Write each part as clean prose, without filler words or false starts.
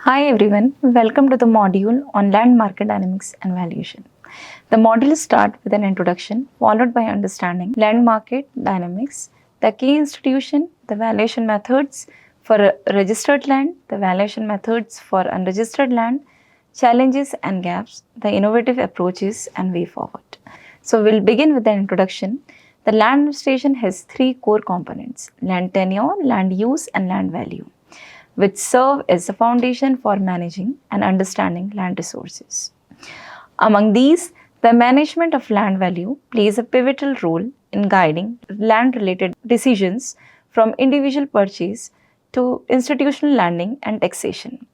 Hi everyone, welcome to the module on land market dynamics and valuation. The module starts with an introduction followed by understanding land market dynamics, the key institution, the valuation methods for registered land, the valuation methods for unregistered land, challenges and gaps, the innovative approaches and way forward. So we'll begin with the introduction. The land administration has three core components: land tenure, land use and land value, which serve as the foundation for managing and understanding land resources. Among these, the management of land value plays a pivotal role in guiding land related decisions from individual purchase to institutional landing and taxation.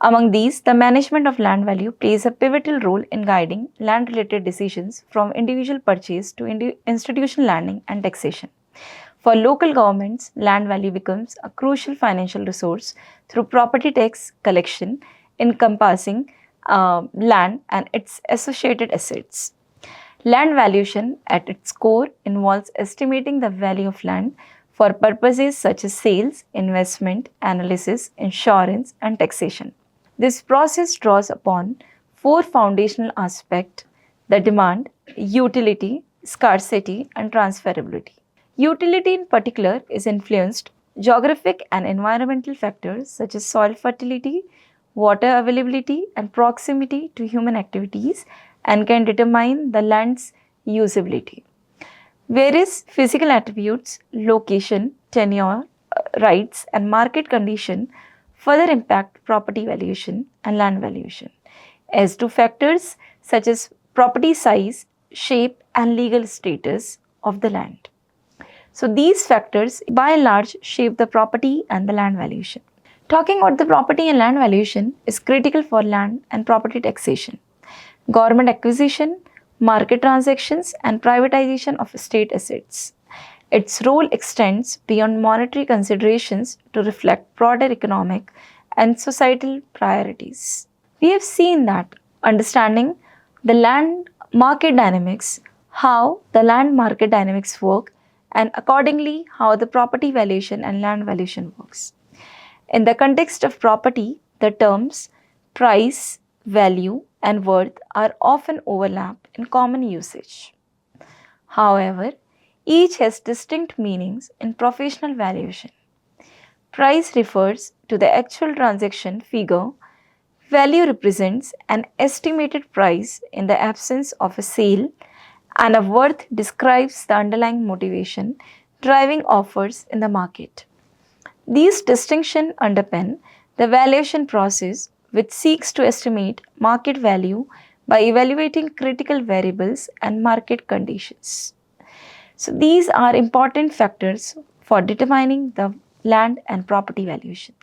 Among these, the management of land value plays a pivotal role in guiding land related decisions from individual purchase to institutional landing and taxation. For local governments, land value becomes a crucial financial resource through property tax collection encompassing land and its associated assets. Land valuation at its core involves estimating the value of land for purposes such as sales, investment, analysis, insurance, and taxation. This process draws upon four foundational aspects: the demand, utility, scarcity, and transferability. Utility in particular is influenced geographic and environmental factors such as soil fertility, water availability, and proximity to human activities and can determine the land's usability. Various physical attributes, location, tenure, rights, and market condition further impact property valuation and land valuation, as do factors such as property size, shape, and legal status of the land. So these factors by and large shape the property and the land valuation. Talking about the property and land valuation is critical for land and property taxation, government acquisition, market transactions, and privatization of state assets. Its role extends beyond monetary considerations to reflect broader economic and societal priorities. We have seen that understanding the land market dynamics, how the land market dynamics work, and accordingly how the property valuation and land valuation works. In the context of property, the terms price, value, and worth are often overlap in common usage. However, each has distinct meanings in professional valuation. Price refers to the actual transaction figure. Value represents an estimated price in the absence of a sale, and a worth describes the underlying motivation driving offers in the market. These distinctions underpin the valuation process, which seeks to estimate market value by evaluating critical variables and market conditions. So, these are important factors for determining the land and property valuation.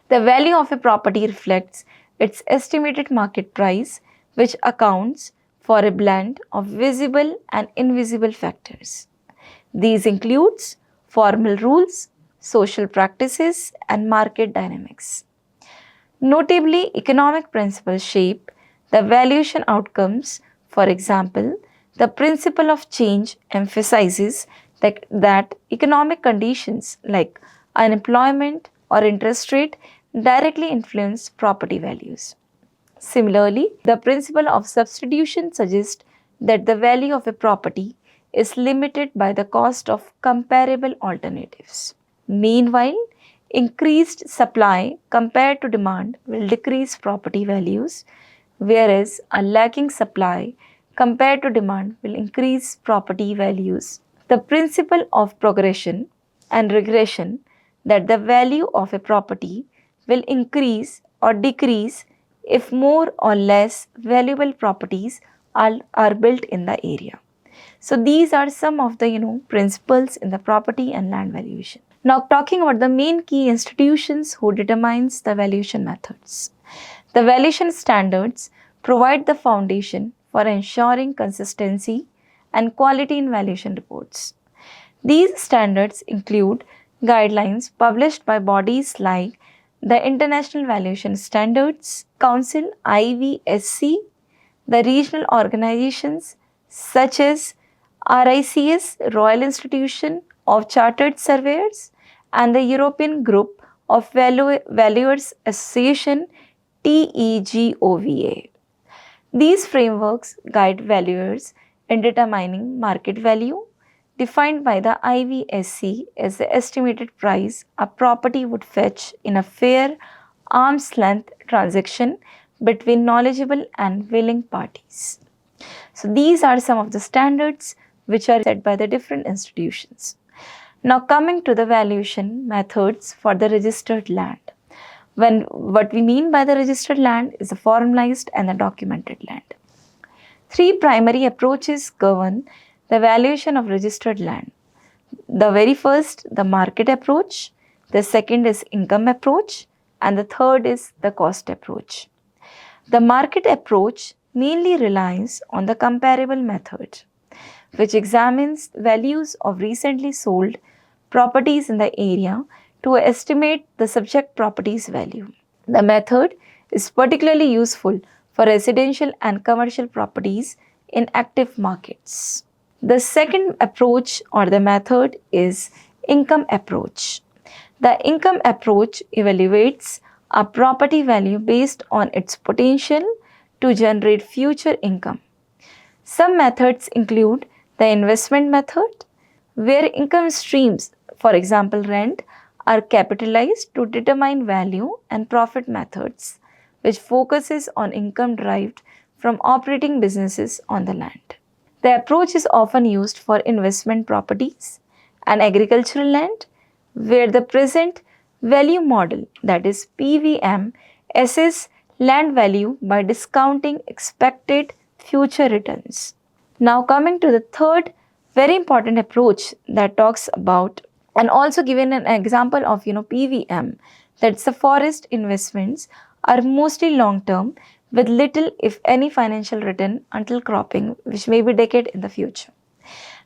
The value of a property reflects its estimated market price, which accounts for a blend of visible and invisible factors. These includes formal rules, social practices, and market dynamics. Notably, economic principles shape the valuation outcomes. For example, the principle of change emphasizes that economic conditions like unemployment or interest rate directly influence property values. Similarly, the principle of substitution suggests that the value of a property is limited by the cost of comparable alternatives. Meanwhile, increased supply compared to demand will decrease property values, whereas a lacking supply compared to demand will increase property values. The principle of progression and regression, that the value of a property will increase or decrease if more or less valuable properties are built in the area. So these are some of the principles in the property and land valuation. Now talking about the main key institutions who determines the valuation methods. The valuation standards provide the foundation for ensuring consistency and quality in valuation reports. These standards include guidelines published by bodies like the International Valuation Standards Council IVSC, the regional organizations such as RICS, Royal Institution of Chartered Surveyors, and the European Group of Valuers Association TEGOVA. These frameworks guide valuers in determining market value, defined by the IVSC as the estimated price a property would fetch in a fair, arm's length transaction between knowledgeable and willing parties. So, these are some of the standards which are set by the different institutions. Now, coming to the valuation methods for the registered land. What we mean by the registered land is the formalized and the documented land. Three primary approaches govern the valuation of registered land. The very first, the market approach, the second is income approach, and the third is the cost approach. The market approach mainly relies on the comparable method, which examines values of recently sold properties in the area to estimate the subject property's value. The method is particularly useful for residential and commercial properties in active markets. The second approach or the method is income approach. The income approach evaluates a property value based on its potential to generate future income. Some methods include the investment method, where income streams, for example rent, are capitalized to determine value, and profit methods, which focuses on income derived from operating businesses on the land. The approach is often used for investment properties and agricultural land, where the present value model, that is PVM, assesses land value by discounting expected future returns. Now, coming to the third very important approach that talks about and also given an example of PVM, that's the forest investments are mostly long term with little if any financial return until cropping, which may be decade in the future.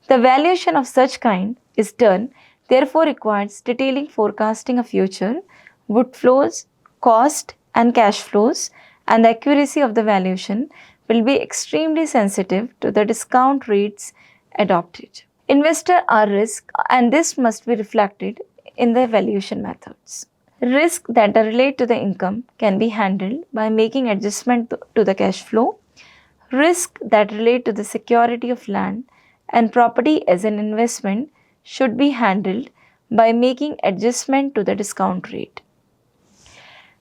The valuation of such kind is done, therefore requires detailing forecasting of future wood flows, cost and cash flows, and the accuracy of the valuation will be extremely sensitive to the discount rates adopted. Investors are risk, and this must be reflected in the valuation methods. Risk that relate to the income can be handled by making adjustment to the cash flow. Risk that relate to the security of land and property as an investment should be handled by making adjustment to the discount rate.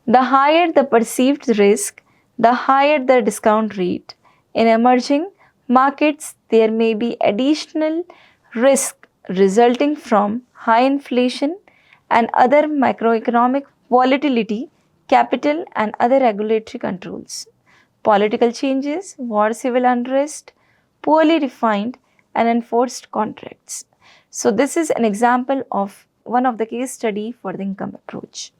The higher the perceived risk, the higher the discount rate. In emerging markets, there may be additional risk resulting from high inflation and other macroeconomic volatility, capital and other regulatory controls, political changes, war, civil unrest, poorly defined and enforced contracts. So this is an example of one of the case study for the income approach.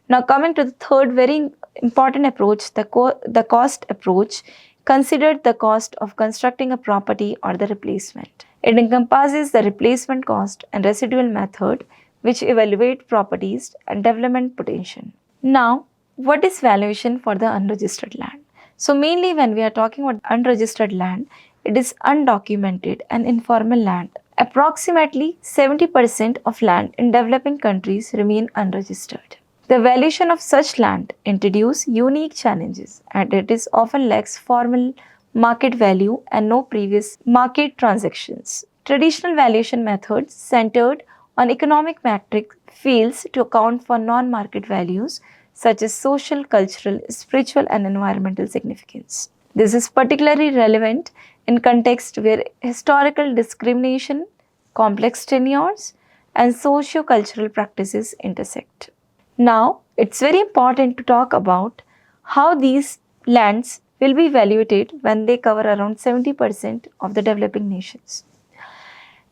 Now coming to the third very important approach, the cost approach, considered the cost of constructing a property or the replacement. It encompasses the replacement cost and residual method, which evaluate properties and development potential. Now, what is valuation for the unregistered land? So mainly when we are talking about unregistered land, it is undocumented and informal land. Approximately 70% of land in developing countries remain unregistered. The valuation of such land introduces unique challenges, and it is often lacks formal market value and no previous market transactions. Traditional valuation methods centered on economic metrics fails to account for non-market values such as social, cultural, spiritual and environmental significance. This is particularly relevant in context where historical discrimination, complex tenures and socio-cultural practices intersect. Now, it's very important to talk about how these lands will be evaluated when they cover around 70% of the developing nations.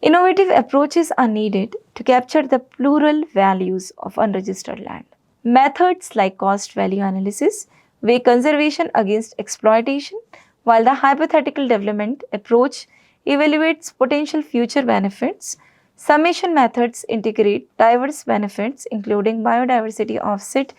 Innovative approaches are needed to capture the plural values of unregistered land. Methods like cost value analysis weigh conservation against exploitation, while the hypothetical development approach evaluates potential future benefits. Summation methods integrate diverse benefits including biodiversity offset,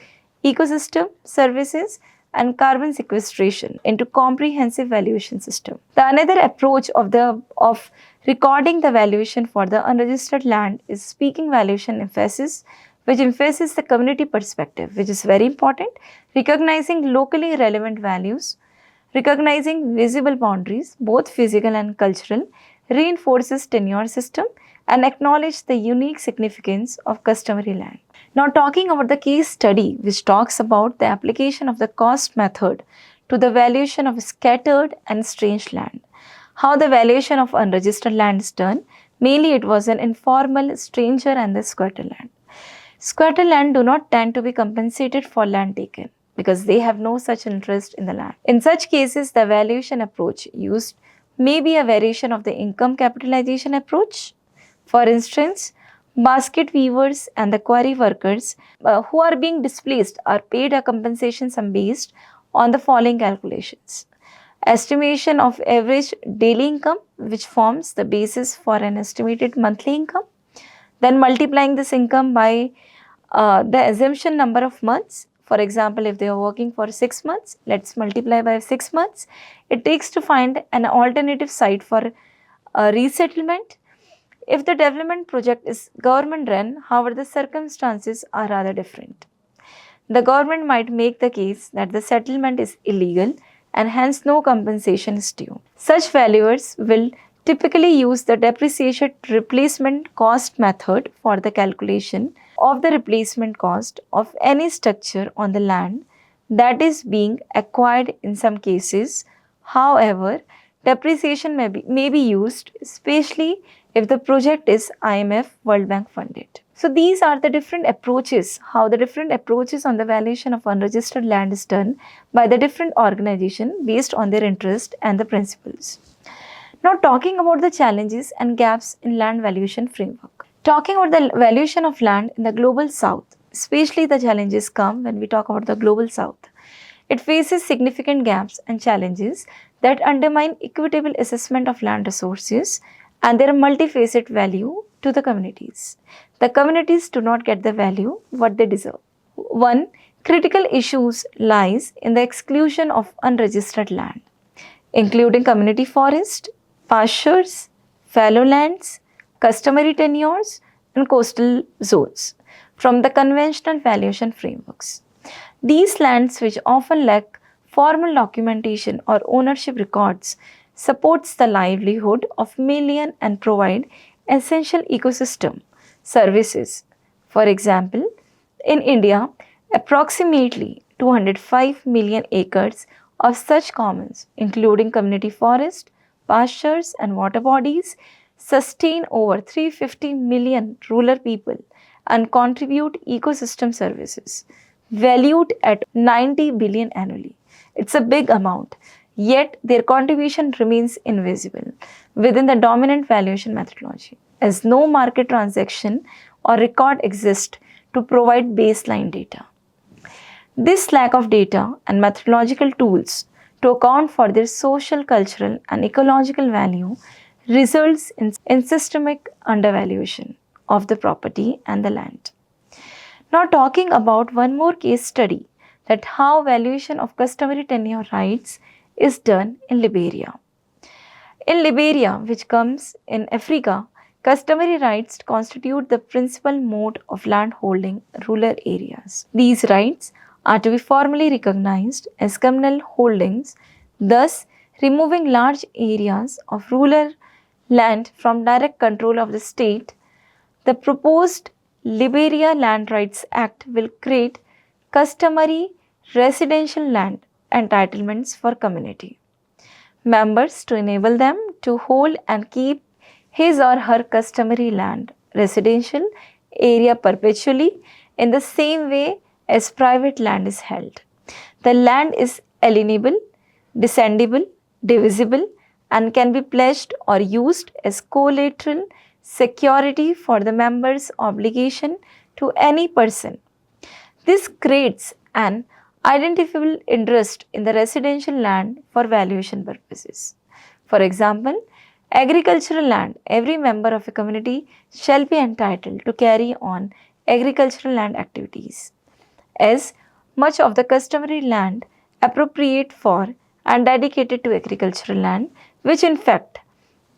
ecosystem services and carbon sequestration into comprehensive valuation system. The another approach of recording the valuation for the unregistered land is speaking valuation emphasis, which emphasizes the community perspective, which is very important, recognizing locally relevant values, recognizing visible boundaries, both physical and cultural, reinforces tenure system and acknowledge the unique significance of customary land. Now talking about the case study which talks about the application of the cost method to the valuation of scattered and strange land. How the valuation of unregistered land is done, mainly it was an informal stranger and the squatter land. Squatter land do not tend to be compensated for land taken because they have no such interest in the land. In such cases, the valuation approach used may be a variation of the income capitalization approach. For instance, basket weavers and the quarry workers who are being displaced are paid a compensation sum based on the following calculations. Estimation of average daily income, which forms the basis for an estimated monthly income. Then multiplying this income by the assumption number of months. For example, if they are working for 6 months, let's multiply by 6 months. It takes to find an alternative site for resettlement. If the development project is government run, however, the circumstances are rather different. The government might make the case that the settlement is illegal and hence no compensation is due. Such valuers will typically use the depreciation replacement cost method for the calculation of the replacement cost of any structure on the land that is being acquired in some cases. However, depreciation may be used especially if the project is IMF World Bank funded. So these are the different approaches, how the different approaches on the valuation of unregistered land is done by the different organization based on their interest and the principles. Now talking about the challenges and gaps in land valuation framework. Talking about the valuation of land in the global south, especially the challenges come when we talk about the global south. It faces significant gaps and challenges that undermine equitable assessment of land resources and their multifaceted value to the communities. The communities do not get the value what they deserve. One critical issues lies in the exclusion of unregistered land, including community forest, pastures, fallow lands, customary tenures, and coastal zones from the conventional valuation frameworks. These lands, which often lack formal documentation or ownership records, supports the livelihood of millions and provide essential ecosystem services. For example, in India, approximately 205 million acres of such commons, including community forest, pastures and water bodies, sustain over 350 million rural people and contribute ecosystem services valued at 90 billion annually. It's a big amount, yet their contribution remains invisible within the dominant valuation methodology, as no market transaction or record exists to provide baseline data. This lack of data and methodological tools to account for their social, cultural, and ecological value results in systemic undervaluation of the property and the land. Now talking about one more case study, that how valuation of customary tenure rights is done in Liberia. In Liberia, which comes in Africa, customary rights constitute the principal mode of land holding in rural areas. These rights are to be formally recognized as communal holdings, thus removing large areas of rural land from direct control of the state. The proposed Liberia Land Rights Act will create customary residential land entitlements for community members to enable them to hold and keep his or her customary land residential area perpetually in the same way as private land is held. The land is alienable, descendable, divisible, and can be pledged or used as collateral security for the member's obligation to any person. This creates an identifiable interest in the residential land for valuation purposes. For example, agricultural land, every member of a community shall be entitled to carry on agricultural land activities, as much of the customary land appropriate for and dedicated to agricultural land, which in fact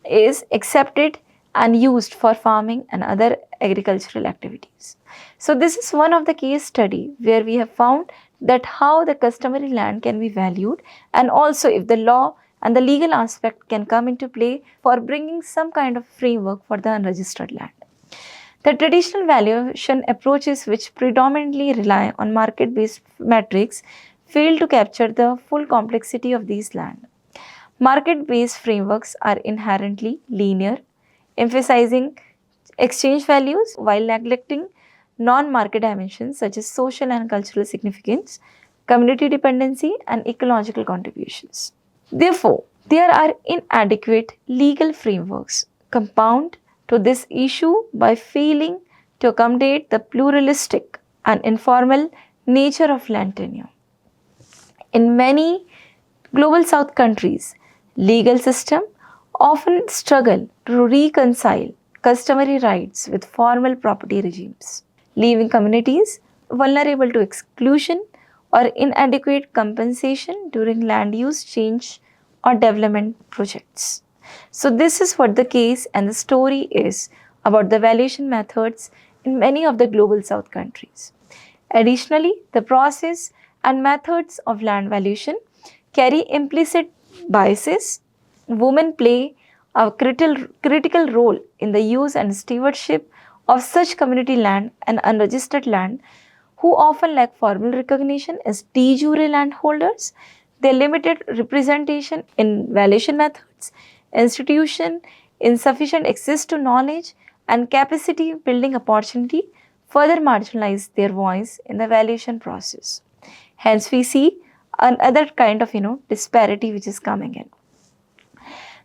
is accepted and used for farming and other agricultural activities. So this is one of the case study where we have found that how the customary land can be valued, and also if the law and the legal aspect can come into play for bringing some kind of framework for the unregistered land. The traditional valuation approaches, which predominantly rely on market based metrics, fail to capture the full complexity of these land. Market based frameworks are inherently linear, emphasizing exchange values while neglecting non market dimensions such as social and cultural significance, community dependency, and ecological contributions. Therefore, there are inadequate legal frameworks compound to this issue by failing to accommodate the pluralistic and informal nature of land tenure. In many global south countries, legal system often struggle to reconcile customary rights with formal property regimes, leaving communities vulnerable to exclusion or inadequate compensation during land use change or development projects. So, this is what the case and the story is about the valuation methods in many of the global south countries. Additionally, the process and methods of land valuation carry implicit biases. Women play a critical role in the use and stewardship of such community land and unregistered land, who often lack formal recognition as de jure landholders. Their limited representation in valuation methods, institution, insufficient access to knowledge, and capacity building opportunity further marginalize their voice in the valuation process. Hence, we see another kind of disparity which is coming in.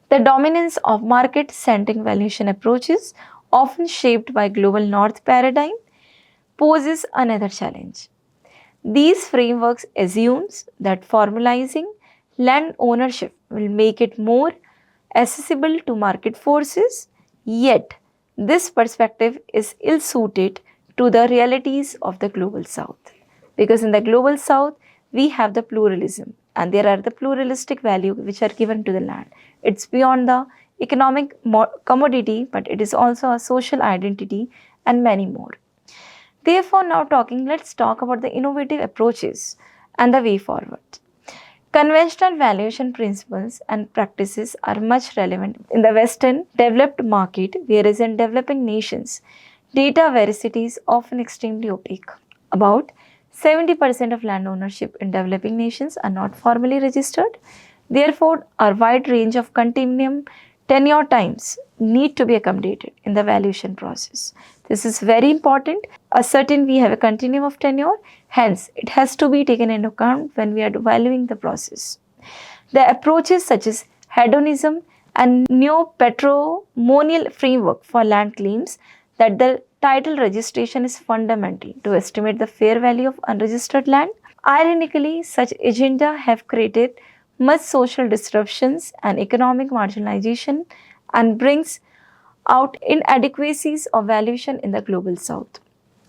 The dominance of market-centric valuation approaches, often shaped by global north paradigm, poses another challenge. These frameworks assumes that formalizing land ownership will make it more accessible to market forces, yet this perspective is ill suited to the realities of the global south. Because in the global south, we have the pluralism, and there are the pluralistic value which are given to the land. It's beyond the economic commodity, but it is also a social identity and many more. Therefore, now let's talk about the innovative approaches and the way forward. Conventional valuation principles and practices are much relevant in the Western developed market, whereas in developing nations, data veracity is often extremely opaque. About 70% of land ownership in developing nations are not formally registered. Therefore, a wide range of continuum tenure times need to be accommodated in the valuation process. This is very important. We have a continuum of tenure, hence it has to be taken into account when we are valuing the process. The approaches such as hedonism and neo-patrimonial framework for land claims that the title registration is fundamental to estimate the fair value of unregistered land. Ironically, such agenda have created much social disruptions and economic marginalization and brings out inadequacies of valuation in the global south.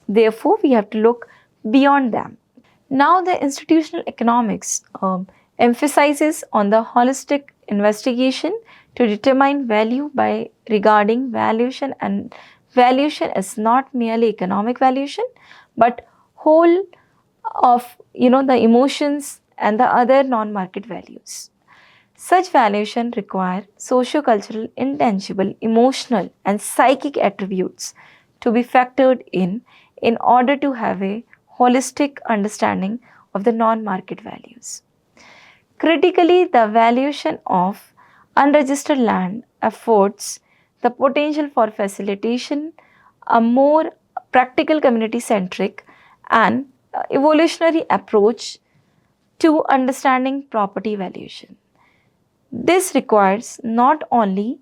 Therefore, we have to look beyond them. Now, the institutional economics emphasizes on the holistic investigation to determine value by regarding valuation, and valuation is not merely economic valuation but whole of the emotions and the other non-market values. Such valuation require socio-cultural, intangible, emotional and psychic attributes to be factored in order to have a holistic understanding of the non-market values. Critically, the valuation of unregistered land affords the potential for facilitation a more practical, community-centric and evolutionary approach to understanding property valuation. This requires not only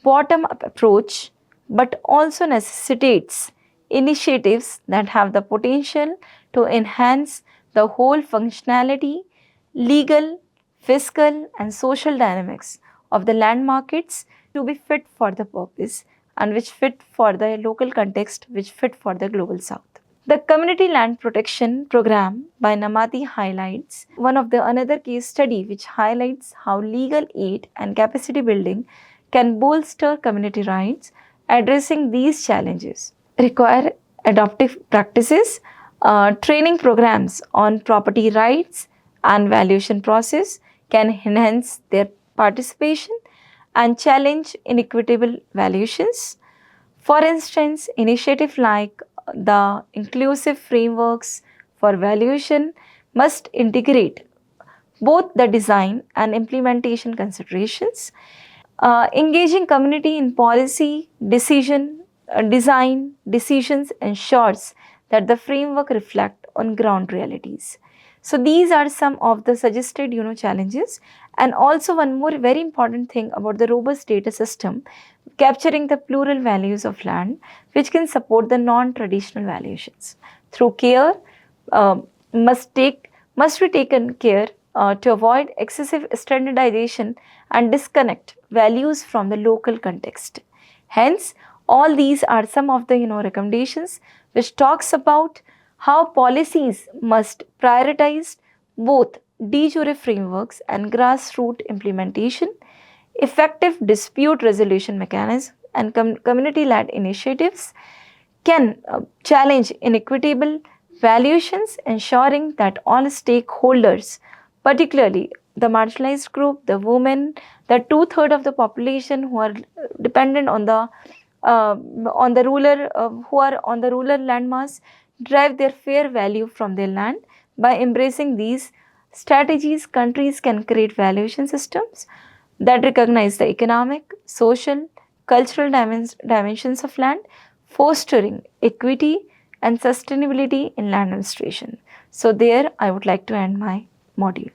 bottom-up approach but also necessitates initiatives that have the potential to enhance the whole functionality, legal, fiscal and social dynamics of the land markets to be fit for the purpose and which fit for the local context, which fit for the global south. The Community Land Protection Program by Namati highlights one of the another case study which highlights how legal aid and capacity building can bolster community rights Addressing these challenges require adaptive practices, training programs on property rights and valuation process can enhance their participation and challenge inequitable valuations. For instance, initiatives like the inclusive frameworks for valuation must integrate both the design and implementation considerations. Engaging community in policy design decisions ensures that the framework reflect on ground realities. So these are some of the suggested challenges. And also one more very important thing about the robust data system, capturing the plural values of land, which can support the non-traditional valuations through care. uh, must be taken care to avoid excessive standardization and disconnect values from the local context. Hence, all these are some of the recommendations which talks about how policies must prioritize both de jure frameworks and grassroots implementation, effective dispute resolution mechanism, and community-led initiatives can challenge inequitable valuations, ensuring that all stakeholders, particularly the marginalized group, the women, the two-thirds of the population who are dependent uh, on the rural, who are on the rural landmass, derive their fair value from their land. By embracing these strategies, countries can create valuation systems that recognize the economic, social, cultural dimensions of land, fostering equity and sustainability in land administration. So, there I would like to end my module.